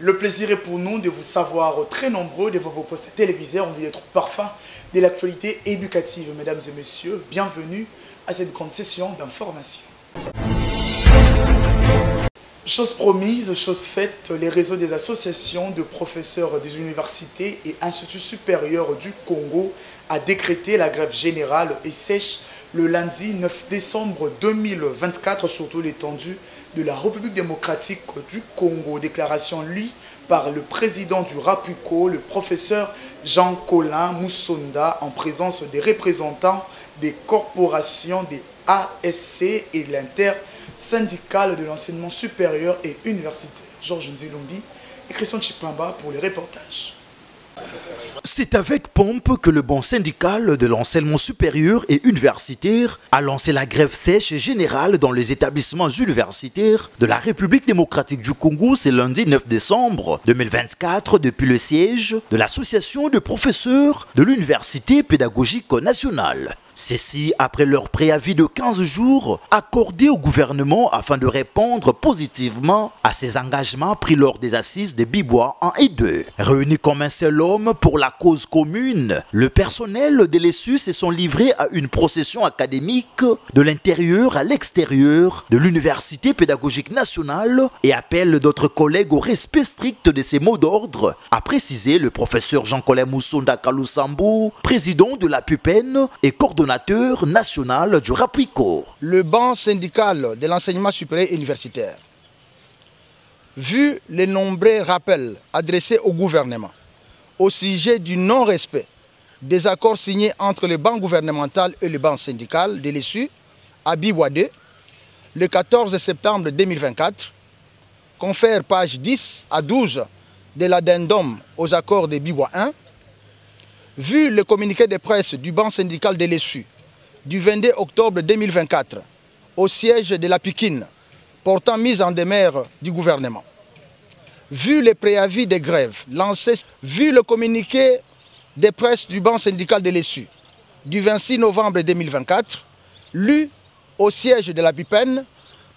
Le plaisir est pour nous de vous savoir très nombreux devant vos postes télévisés. On veut être parfum de l'actualité éducative. Mesdames et messieurs, bienvenue à cette grande session d'information. Chose promise, chose faite, les réseaux des associations de professeurs des universités et instituts supérieurs du Congo a décrété la grève générale et sèche le lundi 9 décembre 2024 sur toute l'étendue de la République démocratique du Congo. Déclaration lue par le président du RAPUCO, le professeur Jean-Colin Moussonda, en présence des représentants des corporations des ASC et de l'intersyndicale de l'enseignement supérieur et universitaire. Georges Nzilombi et Christian Chipamba pour les reportages. C'est avec pompe que le banc syndical de l'enseignement supérieur et universitaire a lancé la grève sèche générale dans les établissements universitaires de la République démocratique du Congo ce lundi 9 décembre 2024 depuis le siège de l'association de professeurs de l'Université pédagogique nationale. Ceci après leur préavis de 15 jours accordé au gouvernement afin de répondre positivement à ses engagements pris lors des assises de Bibois 1 et 2. Réunis comme un seul homme pour la cause commune, le personnel de l'ESU se sont livrés à une procession académique de l'intérieur à l'extérieur de l'Université pédagogique nationale et appelle d'autres collègues au respect strict de ces mots d'ordre, a précisé le professeur Jean-Colin Moussonda Kaloussambou, président de la PUPEN et coordonnateur national du RAPUCO. Le banc syndical de l'enseignement supérieur et universitaire, vu les nombreux rappels adressés au gouvernement au sujet du non-respect des accords signés entre le banc gouvernemental et le banc syndical de l'ESU à Bibois 2, le 14 septembre 2024, confère page 10 à 12 de l'addendum aux accords de Bibois 1, vu le communiqué de presse du banc syndical de l'ESU du 22 octobre 2024 au siège de la Pikine portant mise en demeure du gouvernement, vu les préavis de grève lancés, vu le communiqué de presse du banc syndical de l'ESU du 26 novembre 2024, lu au siège de la PUPEN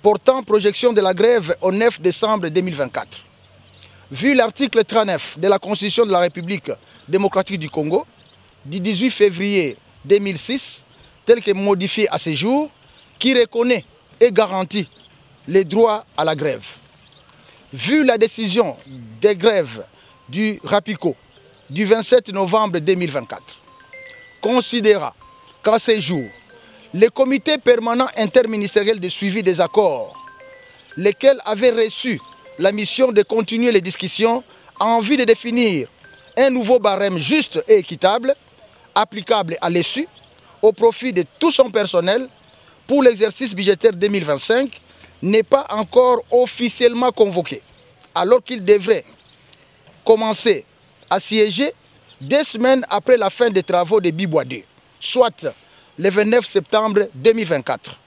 portant projection de la grève au 9 décembre 2024. Vu l'article 39 de la Constitution de la République démocratique du Congo du 18 février 2006, tel que modifié à ce jour, qui reconnaît et garantit les droits à la grève. Vu la décision de grève du RAPUCO du 27 novembre 2024, considéra qu'à ce jour, le comité permanent interministériel de suivi des accords, lesquels avaient reçu la mission de continuer les discussions en vue de définir un nouveau barème juste et équitable, applicable à l'ESU, au profit de tout son personnel pour l'exercice budgétaire 2025, n'est pas encore officiellement convoqué, alors qu'il devrait commencer à siéger 2 semaines après la fin des travaux de Bibois 2, soit le 29 septembre 2024.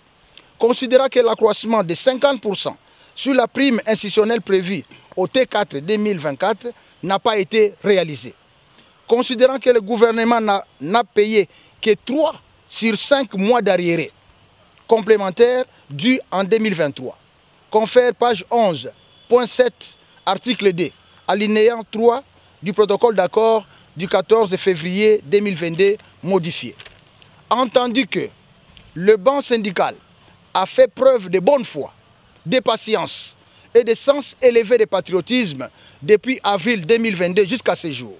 Considérant que l'accroissement de 50% sur la prime institutionnelle prévue au T4 2024 n'a pas été réalisé. Considérant que le gouvernement n'a payé que 3 sur 5 mois d'arriérés complémentaires dus en 2023. Confère page 11.7, article D, alinéa 3 du protocole d'accord du 14 février 2022 modifié. Entendu que le banc syndical a fait preuve de bonne foi, de patience et de sens élevé de patriotisme depuis avril 2022 jusqu'à ce jour,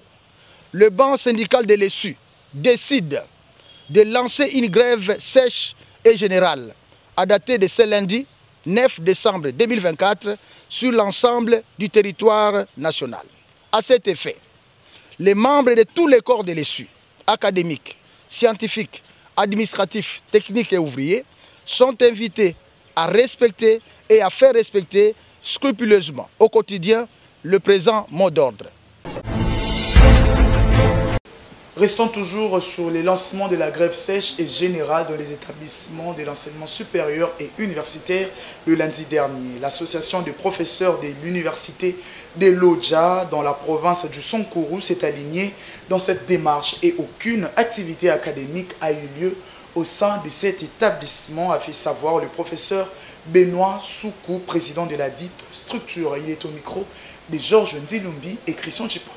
le banc syndical de l'ESU décide de lancer une grève sèche et générale à dater de ce lundi 9 décembre 2024 sur l'ensemble du territoire national. À cet effet, les membres de tous les corps de l'ESU, académiques, scientifiques, administratifs, techniques et ouvriers, sont invités à respecter et à faire respecter scrupuleusement au quotidien le présent mot d'ordre. Restons toujours sur les lancements de la grève sèche et générale dans les établissements de l'enseignement supérieur et universitaire le lundi dernier. L'association des professeurs de l'université de Lodja dans la province du Sankourou s'est alignée dans cette démarche et aucune activité académique a eu lieu au sein de cet établissement, a fait savoir le professeur Benoît Soukou, président de la dite structure. Il est au micro de Georges Ndilumbi et Christian Chiponda.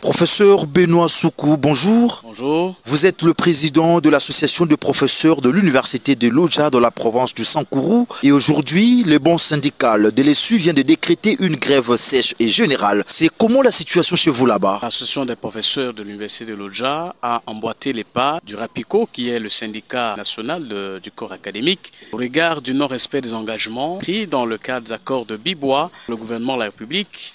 Professeur Benoît Soukou, bonjour. Bonjour. Vous êtes le président de l'association de professeurs de l'université de Lodja dans la province du Sankourou. Et aujourd'hui, le bon syndical de l'ESU vient de décréter une grève sèche et générale. C'est comment la situation chez vous là-bas? L'association des professeurs de l'université de Lodja a emboîté les pas du RAPICO, qui est le syndicat national du corps académique, au regard du non-respect des engagements pris dans le cadre des accords de Bibois, le gouvernement de la République.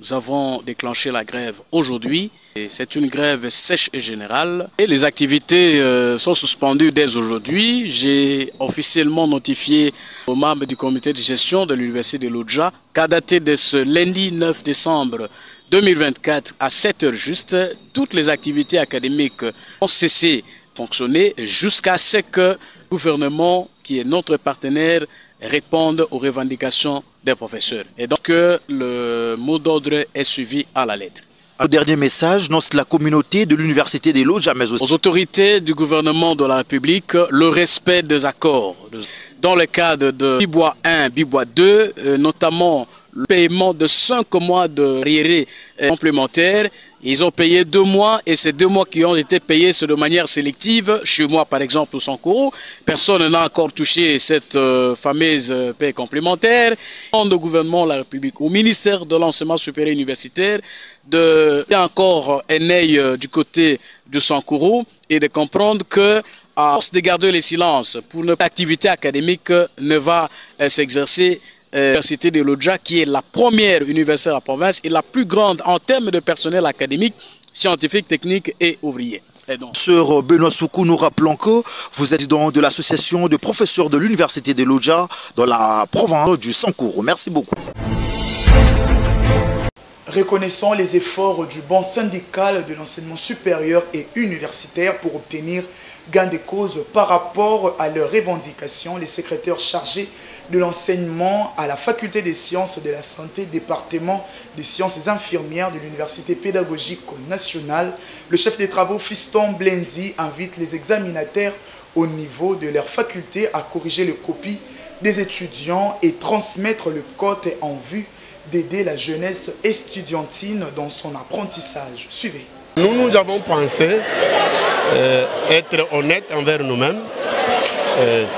Nous avons déclenché la grève aujourd'hui. C'est une grève sèche et générale. Et les activités sont suspendues dès aujourd'hui. J'ai officiellement notifié aux membres du comité de gestion de l'université de Lodja qu'à dater de ce lundi 9 décembre 2024 à 7 h juste, toutes les activités académiques ont cessé de fonctionner jusqu'à ce que le gouvernement, qui est notre partenaire, répondent aux revendications des professeurs. Et donc le mot d'ordre est suivi à la lettre. Un dernier message, non, c'est la communauté de l'université de Lodja, mais aussi aux autorités du gouvernement de la République, le respect des accords. Dans le cadre de Bibois 1, Bibois 2, notamment le paiement de 5 mois de RIRE complémentaires. Ils ont payé 2 mois et ces 2 mois qui ont été payés de manière sélective. Chez moi, par exemple, au Sankourou, personne n'a encore touché cette fameuse paie complémentaire. Le gouvernement de la République, au ministère de l'enseignement supérieur universitaire, il y a encore un œil du côté du Sankourou et de comprendre que à force de garder le silence pour une activité académique ne va s'exercer. L'université de Lodja, qui est la première université de la province et la plus grande en termes de personnel académique, scientifique, technique et ouvrier. Sœur Benoît Soukou, nous rappelons que vous êtes président de l'association de professeurs de l'université de Lodja dans la province du Sankourou. Merci beaucoup. Reconnaissons les efforts du banc syndical de l'enseignement supérieur et universitaire pour obtenir gain de cause par rapport à leurs revendications. Les secrétaires chargés de l'enseignement à la faculté des sciences de la santé, département des sciences infirmières de l'université pédagogique nationale, le chef des travaux Fiston Blenzi invite les examinateurs au niveau de leur faculté à corriger les copies des étudiants et transmettre le code en vue d'aider la jeunesse estudiantine dans son apprentissage. Suivez. Nous avons pensé être honnêtes envers nous-mêmes,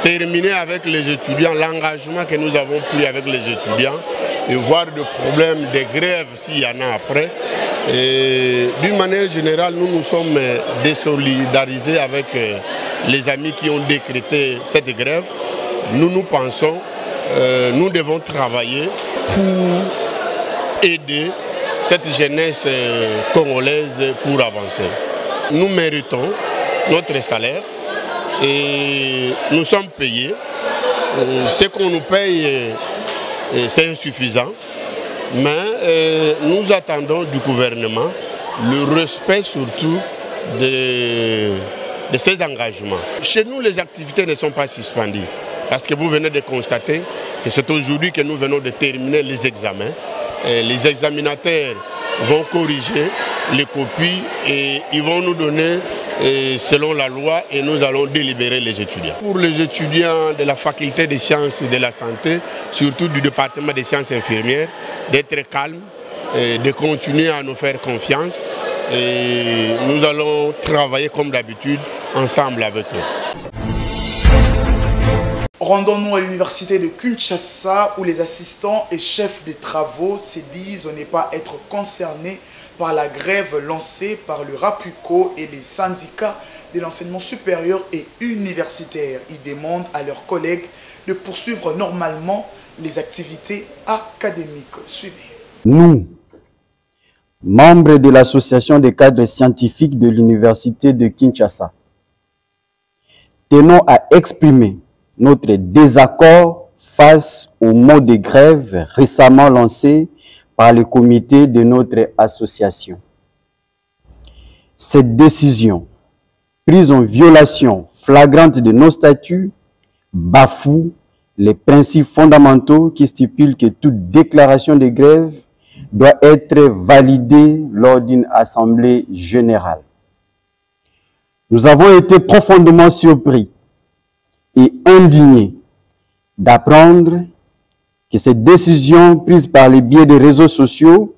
terminer avec les étudiants l'engagement que nous avons pris avec les étudiants et voir des problèmes de grève s'il y en a après. D'une manière générale, nous nous sommes désolidarisés avec les amis qui ont décrété cette grève. Nous pensons, nous devons travailler pour aider cette jeunesse congolaise pour avancer. Nous méritons notre salaire et nous sommes payés. Ce qu'on nous paye, c'est insuffisant, mais nous attendons du gouvernement le respect surtout de ces engagements. Chez nous, les activités ne sont pas suspendues parce que vous venez de constater que c'est aujourd'hui que nous venons de terminer les examens. Les examinateurs vont corriger les copies et ils vont nous donner selon la loi et nous allons délibérer les étudiants. Pour les étudiants de la faculté des sciences et de la santé, surtout du département des sciences infirmières, d'être calmes, de continuer à nous faire confiance et nous allons travailler comme d'habitude ensemble avec eux. Rendons-nous à l'université de Kinshasa où les assistants et chefs des travaux se disent ne pas être concernés par la grève lancée par le RAPICO et les syndicats de l'enseignement supérieur et universitaire. Ils demandent à leurs collègues de poursuivre normalement les activités académiques. Suivez. Nous, membres de l'association des cadres scientifiques de l'université de Kinshasa, tenons à exprimer notre désaccord face au mot de grève récemment lancé par le comité de notre association. Cette décision, prise en violation flagrante de nos statuts, bafoue les principes fondamentaux qui stipulent que toute déclaration de grève doit être validée lors d'une assemblée générale. Nous avons été profondément surpris et indignés d'apprendre que cette décision prise par le biais des réseaux sociaux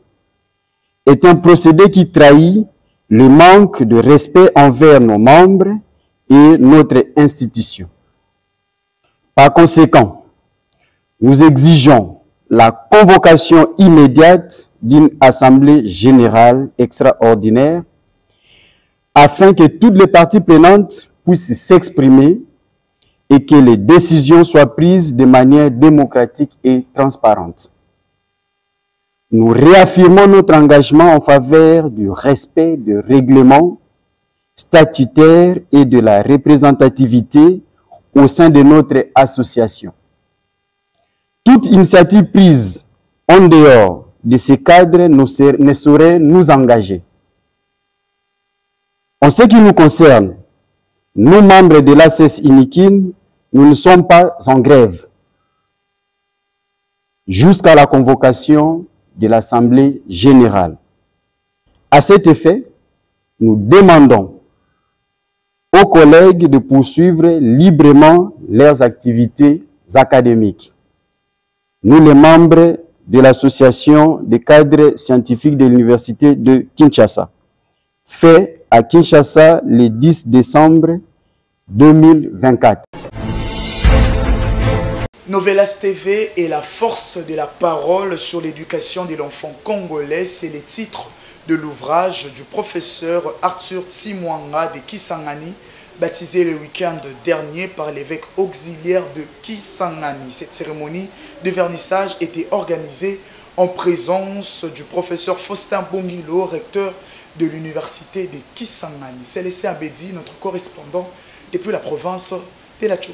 est un procédé qui trahit le manque de respect envers nos membres et notre institution. Par conséquent, nous exigeons la convocation immédiate d'une assemblée générale extraordinaire afin que toutes les parties prenantes puissent s'exprimer et que les décisions soient prises de manière démocratique et transparente. Nous réaffirmons notre engagement en faveur du respect des règlements statutaires et de la représentativité au sein de notre association. Toute initiative prise en dehors de ces cadres ne saurait nous engager. En ce qui nous concerne, nous, membres de l'ACS Inikin, nous ne sommes pas en grève jusqu'à la convocation de l'Assemblée générale. À cet effet, nous demandons aux collègues de poursuivre librement leurs activités académiques. Nous, les membres de l'Association des cadres scientifiques de l'Université de Kinshasa, fait à Kinshasa le 10 décembre 2024. Novelas TV et la force de la parole sur l'éducation de l'enfant congolais, c'est le titre de l'ouvrage du professeur Arthur Tsimwanga de Kisangani, baptisé le week-end dernier par l'évêque auxiliaire de Kisangani. Cette cérémonie de vernissage était organisée en présence du professeur Faustin Bongilo, recteur de l'université de Kisangani. Célestin Abedi, notre correspondant depuis la province de la Tchoup.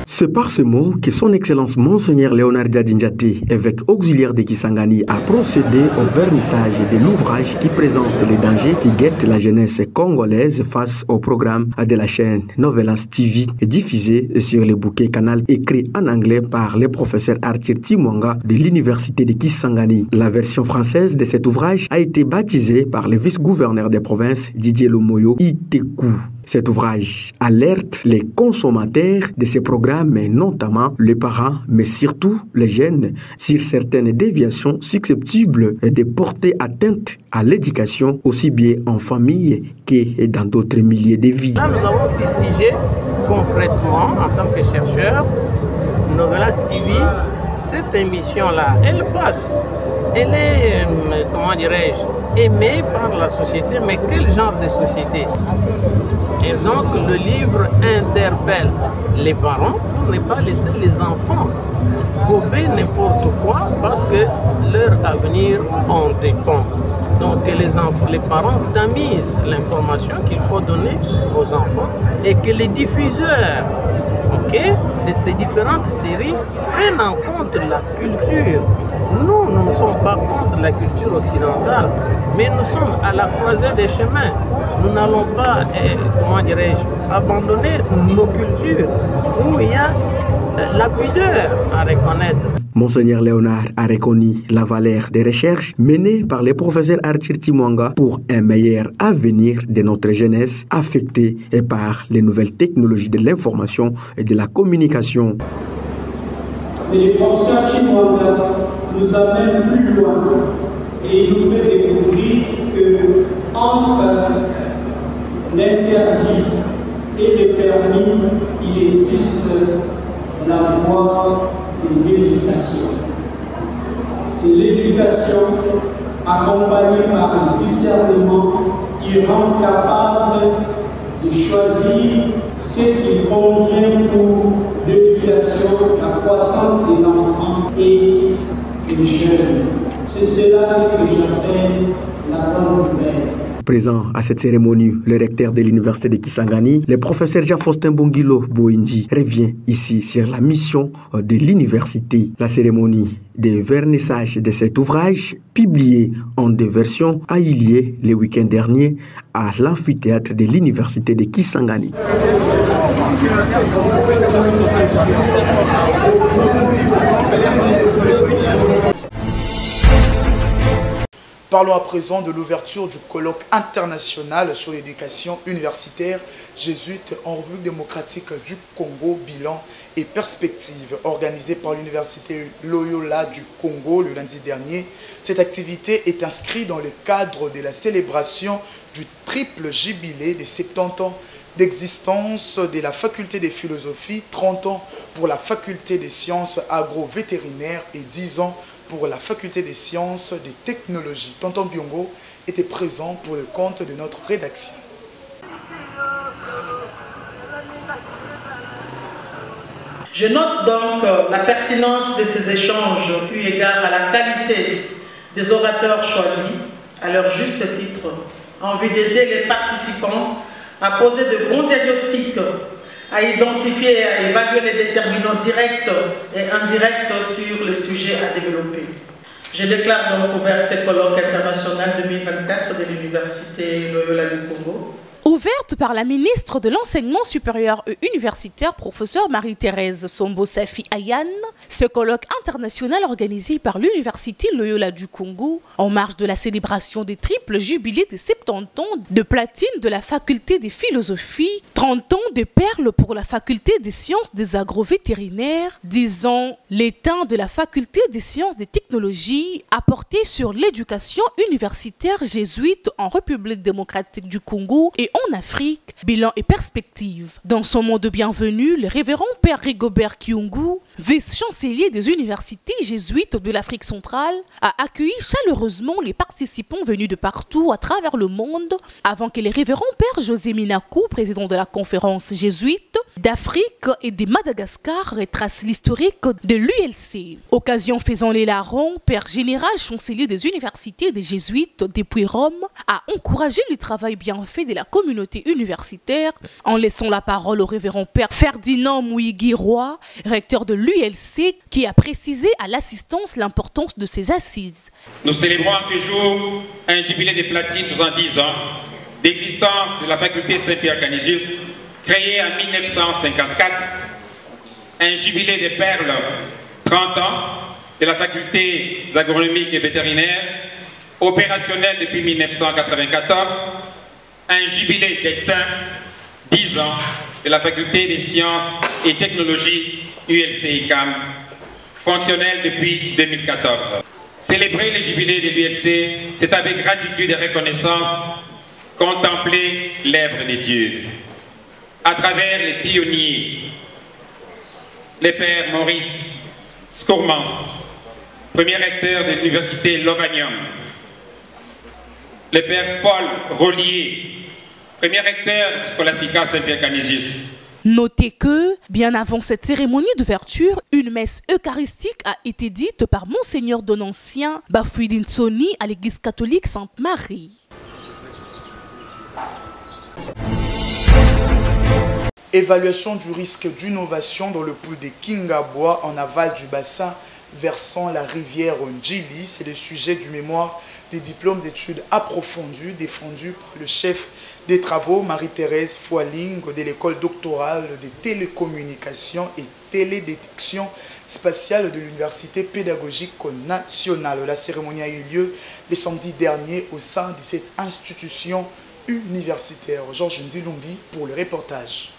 C'est par ce mot que son Excellence Monseigneur Léonard Diadindiaté, évêque auxiliaire de Kisangani, a procédé au vernissage de l'ouvrage qui présente les dangers qui guettent la jeunesse congolaise face au programme de la chaîne Novelas TV, diffusé sur le bouquet canal écrit en anglais par le professeur Arthur Tsimwanga de l'université de Kisangani. La version française de cet ouvrage a été baptisée par le vice-gouverneur des provinces Didier Lomoyo Itekou. Cet ouvrage alerte les consommateurs de ces programmes, notamment les parents, mais surtout les jeunes, sur certaines déviations susceptibles de porter atteinte à l'éducation, aussi bien en famille que dans d'autres milieux de vie. Là, nous avons fustigé concrètement, en tant que chercheur, Novelas TV, cette émission-là, elle passe. Elle est, comment dirais-je, aimée par la société, mais quel genre de société? Et donc le livre interpelle les parents pour ne pas laisser les enfants gober n'importe quoi parce que leur avenir en dépend. Donc les parents tamisent l'information qu'il faut donner aux enfants et que les diffuseurs de ces différentes séries prennent en compte la culture. Nous ne sommes pas contre la culture occidentale, mais nous sommes à la croisée des chemins. Nous n'allons pas, comment dirais-je, abandonner nos cultures où il y a la pudeur à reconnaître. Monseigneur Léonard a reconnu la valeur des recherches menées par le professeur Arthur Tsimwanga pour un meilleur avenir de notre jeunesse affectée par les nouvelles technologies de l'information et de la communication. Et le professeur Tsimwanga nous amène plus loin et il nous fait découvrir que entre l'interdit et le permis, il existe la voie de l'éducation. C'est l'éducation accompagnée par un discernement qui rend capable de choisir ce qui convient pour l'éducation, la croissance de l'enfant et des jeunes. C'est cela que j'appelle la bonne nouvelle. Présent à cette cérémonie, le recteur de l'université de Kisangani, le professeur Jean-Faustin Bongilo Boindi, revient ici sur la mission de l'université. La cérémonie de vernissage de cet ouvrage, publié en 2 versions, a eu lieu le week-end dernier à l'amphithéâtre de l'université de Kisangani. Parlons à présent de l'ouverture du colloque international sur l'éducation universitaire jésuite en République démocratique du Congo, bilan et perspectives, organisé par l'université Loyola du Congo le lundi dernier. Cette activité est inscrite dans le cadre de la célébration du triple jubilé des 70 ans d'existence de la faculté des philosophies, 30 ans pour la faculté des sciences agro-vétérinaires et 10 ans pour la faculté des sciences et des technologies. Tonton Biongo était présent pour le compte de notre rédaction. Je note donc la pertinence de ces échanges eu égard à la qualité des orateurs choisis à leur juste titre, en vue d'aider les participants à poser de bons diagnostics, à identifier et à évaluer les déterminants directs et indirects sur le sujet à développer. Je déclare donc ouvert ce colloque international 2024 de l'Université Loyola du Congo. Ouverte par la ministre de l'Enseignement supérieur et universitaire, professeure Marie-Thérèse Sombo-Safi Ayane, ce colloque international organisé par l'Université Loyola du Congo en marge de la célébration des triples jubilés des 70 ans de platine de la faculté des philosophies, 30 ans de perles pour la faculté des sciences des agro-vétérinaires, 10 ans l'étain de la faculté des sciences des technologies apporté sur l'éducation universitaire jésuite en République démocratique du Congo et en Afrique, bilan et perspective. Dans son mot de bienvenue, le révérend Père Rigobert Kyungu, vice-chancelier des universités jésuites de l'Afrique centrale, a accueilli chaleureusement les participants venus de partout à travers le monde avant que le révérend Père José Minakou, président de la conférence jésuite d'Afrique et de Madagascar, retrace l'historique de l'ULC. Occasion faisant les larrons, Père général chancelier des universités des jésuites depuis Rome a encouragé le travail bien fait de la communauté universitaire en laissant la parole au révérend Père Ferdinand Mouigui Roy, recteur de l'ULC, qui a précisé à l'assistance l'importance de ces assises. Nous célébrons à ce jour un jubilé de platine 70 ans d'existence de la faculté Saint-Pierre-Canisius, créée en 1954, un jubilé de perles 30 ans de la faculté agronomique et vétérinaire, opérationnelle depuis 1994, un jubilé d'étain 10 ans de la faculté des sciences et technologies ULC-ICAM, fonctionnelle depuis 2014. Célébrer le jubilé de l'ULC, c'est avec gratitude et reconnaissance contempler l'œuvre de Dieu. À travers les pionniers, les pères Maurice Scourmans, premier recteur de l'université Lovanium, le père Paul Rollier, premier recteur du Scholastica Saint-Pierre-Canisius. Notez que, bien avant cette cérémonie d'ouverture, une messe eucharistique a été dite par Monseigneur Donancien Bafouidinsoni à l'église catholique Sainte-Marie. Évaluation du risque d'innovation dans le pool de Kingabois en aval du bassin versant la rivière Ndjili. C'est le sujet du mémoire des diplômes d'études approfondies défendu par le chef des travaux Marie-Thérèse Foiling de l'école doctorale des télécommunications et télédétection spatiale de l'Université pédagogique nationale. La cérémonie a eu lieu le samedi dernier au sein de cette institution universitaire. Georges Ndilumbi pour le reportage.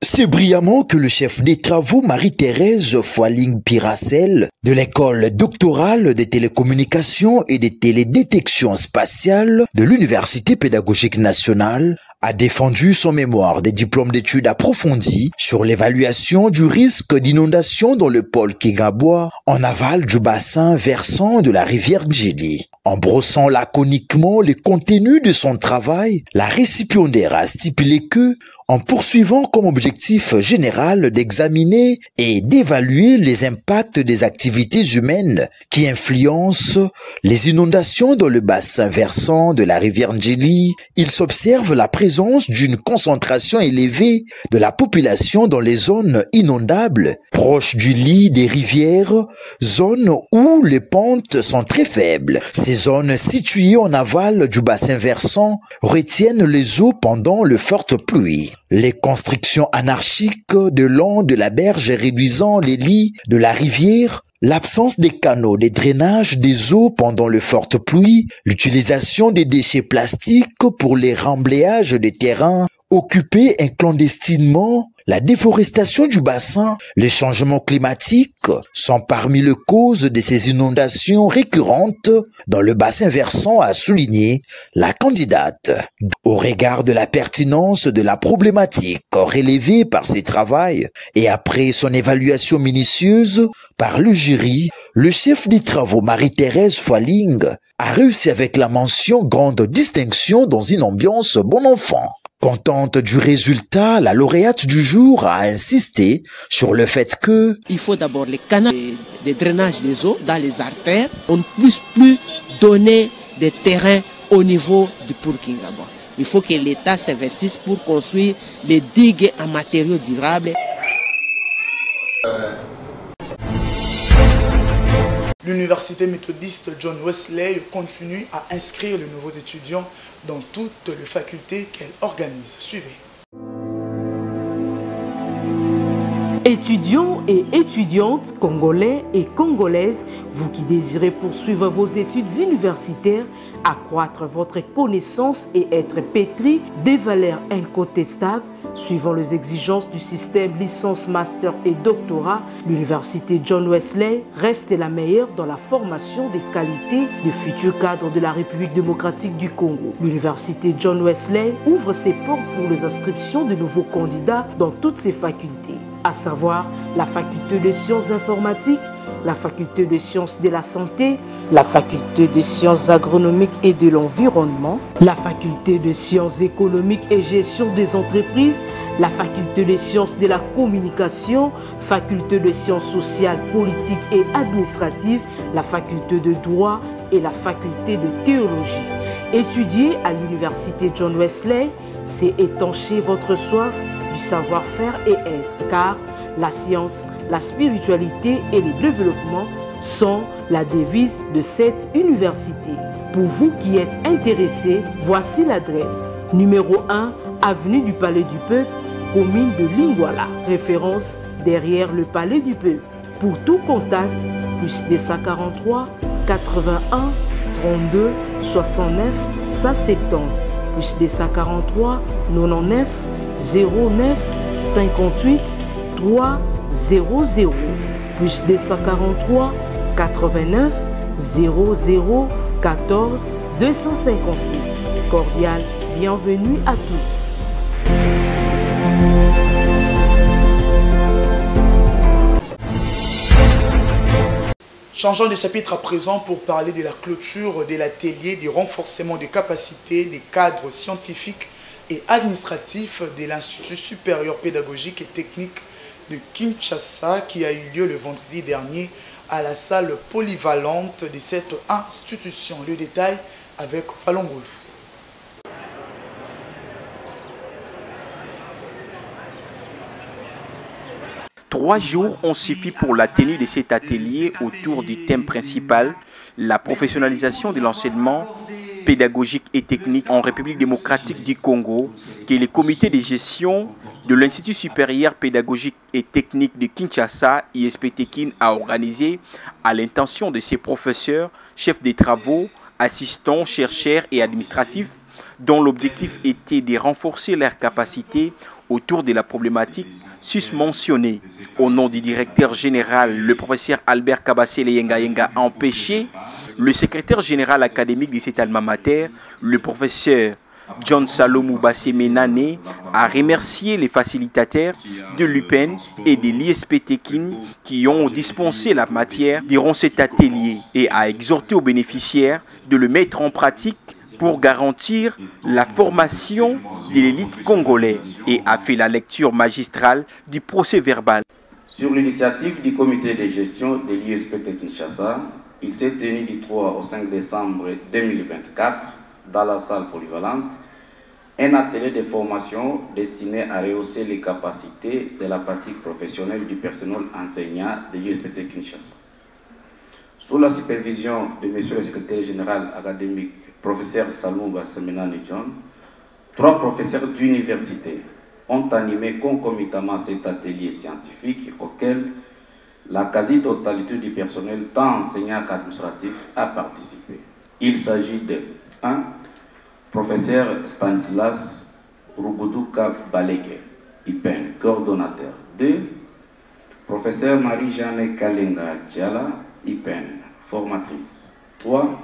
C'est brillamment que le chef des travaux Marie-Thérèse Foiling-Piracel de l'école doctorale des télécommunications et des télédétections spatiales de l'Université pédagogique nationale a défendu son mémoire des diplômes d'études approfondies sur l'évaluation du risque d'inondation dans le pôle Kingabois en aval du bassin versant de la rivière Ndjili. En brossant laconiquement le contenu de son travail, la récipiendaire a stipulé que, en poursuivant comme objectif général d'examiner et d'évaluer les impacts des activités humaines qui influencent les inondations dans le bassin versant de la rivière Ndjili. Il s'observe la présence d'une concentration élevée de la population dans les zones inondables, proches du lit des rivières, zones où les pentes sont très faibles. Ces zones situées en aval du bassin versant retiennent les eaux pendant les fortes pluies. Les constructions anarchiques de long de la berge réduisant les lits de la rivière, l'absence des canaux de drainage des eaux pendant les fortes pluies, l'utilisation des déchets plastiques pour les remblayages des terrains occupés clandestinement, la déforestation du bassin, les changements climatiques sont parmi les causes de ces inondations récurrentes dans le bassin versant, a souligné la candidate. Au regard de la pertinence de la problématique relevée par ses travaux et après son évaluation minutieuse par le jury, le chef des travaux Marie-Thérèse Foiling a réussi avec la mention grande distinction dans une ambiance bon enfant. Contente du résultat, la lauréate du jour a insisté sur le fait que il faut d'abord les canaux de drainage des eaux dans les artères. On ne puisse plus donner des terrains au niveau du Purkingaba. Il faut que l'État s'investisse pour construire des digues en matériaux durables. L'université méthodiste John Wesley continue à inscrire de nouveaux étudiants dans toutes les facultés qu'elle organise. Suivez. Étudiants et étudiantes congolais et congolaises, vous qui désirez poursuivre vos études universitaires, accroître votre connaissance et être pétri des valeurs incontestables, suivant les exigences du système licence, master et doctorat, l'université John Wesley reste la meilleure dans la formation des qualités de futurs cadres de la République démocratique du Congo. L'université John Wesley ouvre ses portes pour les inscriptions de nouveaux candidats dans toutes ses facultés, à savoir la faculté de sciences informatiques, la faculté de sciences de la santé, la faculté de sciences agronomiques et de l'environnement, la faculté de sciences économiques et gestion des entreprises, la faculté de sciences de la communication, faculté de sciences sociales, politiques et administratives, la faculté de droit et la faculté de théologie. Étudier à l'université John Wesley, c'est étancher votre soif du savoir-faire et être, car la science, la spiritualité et le développement sont la devise de cette université. Pour vous qui êtes intéressés, voici l'adresse. Numéro 1, avenue du Palais du Peuple, commune de Lingwala, référence derrière le Palais du Peuple. Pour tout contact, plus 243 81 32 69 170, plus 243 99 09 58 300, plus 243 89 00 14 256. Cordial bienvenue à tous. Changeons de chapitre à présent pour parler de la clôture de l'atelier du renforcement des capacités des cadres scientifiques et administratifs de l'Institut supérieur pédagogique et technique de Kinshasa qui a eu lieu le vendredi dernier à la salle polyvalente de cette institution. Le détail avec Falongolo. Trois jours ont suffi pour la tenue de cet atelier autour du thème principal, la professionnalisation de l'enseignement pédagogique et technique en République démocratique du Congo, que le comité de gestion de l'Institut supérieur pédagogique et technique de Kinshasa, ISP-TEKIN, a organisé à l'intention de ses professeurs, chefs des travaux, assistants, chercheurs et administratifs, dont l'objectif était de renforcer leurs capacités autour de la problématique susmentionnée. Au nom du directeur général, le professeur Albert Kabasele Yenga a empêché le secrétaire général académique de cet alma mater, le professeur John Salomou Bassemenane, a remercié les facilitateurs de l'UPEN et de l'ISP-TEKIN qui ont dispensé la matière durant cet atelier et a exhorté aux bénéficiaires de le mettre en pratique pour garantir la formation de l'élite congolaise et a fait la lecture magistrale du procès verbal. Sur l'initiative du comité de gestion de l'ISPT Kinshasa, il s'est tenu du 3 au 5 décembre 2024 dans la salle polyvalente un atelier de formation destiné à rehausser les capacités de la pratique professionnelle du personnel enseignant de l'ISPT Kinshasa. Sous la supervision de M. le secrétaire général académique, professeur Salumba Semenani John, 3 professeurs d'université ont animé concomitamment cet atelier scientifique auquel la quasi-totalité du personnel, tant enseignant qu'administratif, a participé. Il s'agit de 1. Professeur Stanislas Ruguduka Baleke, IPEN, coordonnateur. 2. Professeur Marie-Jeanne Kalenga Djala, IPEN, formatrice. 3.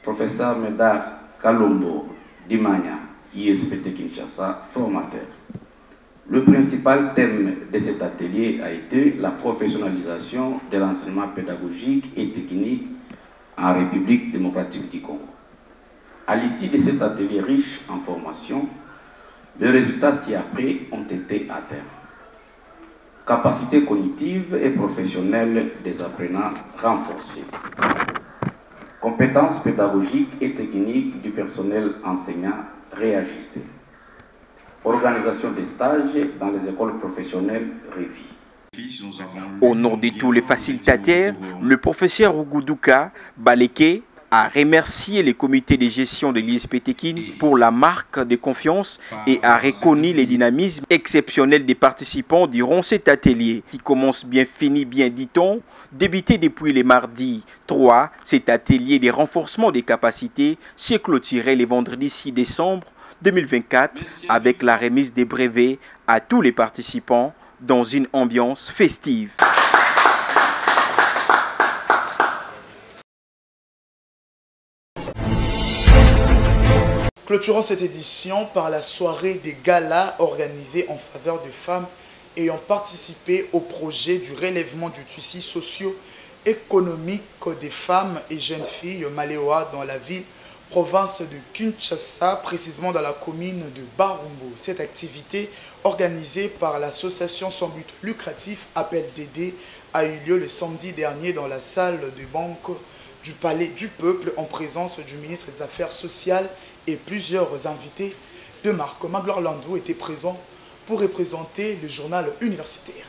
Professeur Medar Kalombo Dimanya, ISPT Kinshasa, formateur. Le principal thème de cet atelier a été la professionnalisation de l'enseignement pédagogique et technique en République démocratique du Congo. À l'issue de cet atelier riche en formation, les résultats ci-après ont été atteints. Capacité cognitive et professionnelle des apprenants renforcées. Compétences pédagogiques et techniques du personnel enseignant réajustées. Organisation des stages dans les écoles professionnelles révies. Au nom de tous les facilitateurs, le professeur Ruguduka Baleke a remercié les comités de gestion de l'ISPT Kin pour la marque de confiance et a reconnu les dynamismes exceptionnels des participants durant cet atelier qui commence bien, finit bien, dit-on. Débuté depuis le mardi 3, cet atelier de renforcement des capacités s'est clôturé le vendredi 6 décembre 2024 avec la remise des brevets à tous les participants dans une ambiance festive. Clôturons cette édition par la soirée des galas organisée en faveur des femmes ayant participé au projet du relèvement du tissu socio-économique des femmes et jeunes filles Malewa dans la ville province de Kinshasa, précisément dans la commune de Barumbu. Cette activité organisée par l'association sans but lucratif Appel Dédé a eu lieu le samedi dernier dans la salle de banque du Palais du Peuple en présence du ministre des Affaires sociales et plusieurs invités de marque. Magloire Landou était présent pour représenter le journal universitaire.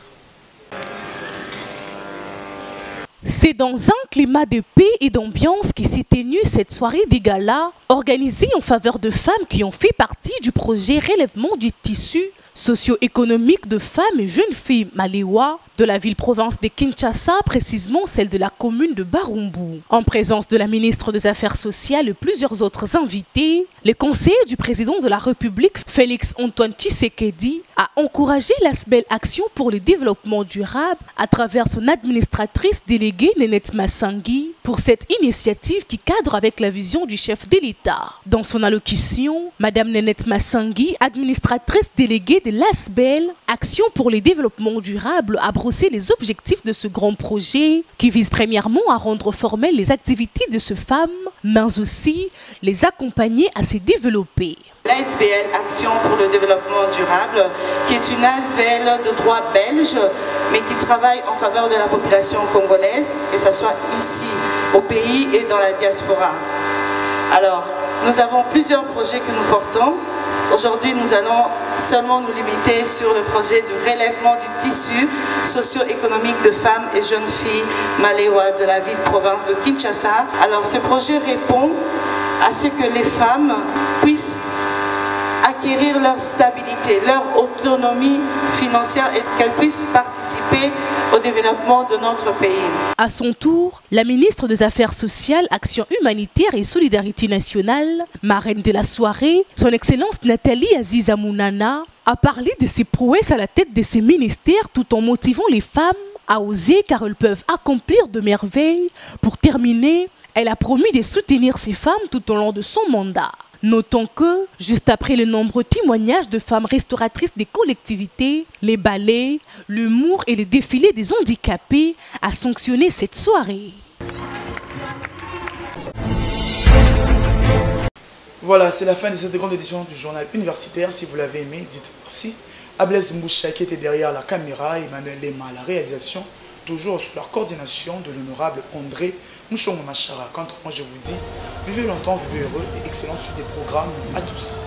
C'est dans un climat de paix et d'ambiance qui s'est tenue cette soirée des galas organisée en faveur de femmes qui ont fait partie du projet relèvement du tissu socio-économique de femmes et jeunes filles Malewa de la ville-province de Kinshasa, précisément celle de la commune de Barumbu. En présence de la ministre des Affaires sociales et plusieurs autres invités, le conseiller du président de la République, Félix Antoine Tshisekedi, a encouragé la belle action pour le développement durable à travers son administratrice déléguée Nénette Massangi pour cette initiative qui cadre avec la vision du chef de l'État. Dans son allocution, Madame Nénette Massangi, administratrice déléguée de l'ASBEL, Action pour le développement durable, a brossé les objectifs de ce grand projet qui vise premièrement à rendre formelles les activités de ces femmes, mais aussi les accompagner à se développer. L'ASBL Action pour le développement durable, qui est une ASBL de droit belge, mais qui travaille en faveur de la population congolaise, que ce soit ici au pays et dans la diaspora. Alors, nous avons plusieurs projets que nous portons. Aujourd'hui, nous allons seulement nous limiter sur le projet du relèvement du tissu socio-économique de femmes et jeunes filles Malewa de la ville-province de Kinshasa. Alors, ce projet répond à ce que les femmes puissent acquérir leur stabilité, leur autonomie financière et qu'elles puissent participer au développement de notre pays. À son tour, la ministre des Affaires sociales, Action humanitaire et solidarité nationale, marraine de la soirée, son Excellence Nathalie Aziza Mounana, a parlé de ses prouesses à la tête de ses ministères tout en motivant les femmes à oser car elles peuvent accomplir de merveilles. Pour terminer, elle a promis de soutenir ces femmes tout au long de son mandat. Notons que, juste après les nombreux témoignages de femmes restauratrices des collectivités, les ballets, l'humour et les défilés des handicapés a sanctionné cette soirée. Voilà, c'est la fin de cette grande édition du journal universitaire. Si vous l'avez aimé, dites merci. À Blaise Mboucha qui était derrière la caméra, Emmanuel Lema à la réalisation, toujours sous la coordination de l'honorable André Mouchongo Machara. Quant à moi, je vous dis, vivez longtemps, vivez heureux et excellente suite des programmes à tous.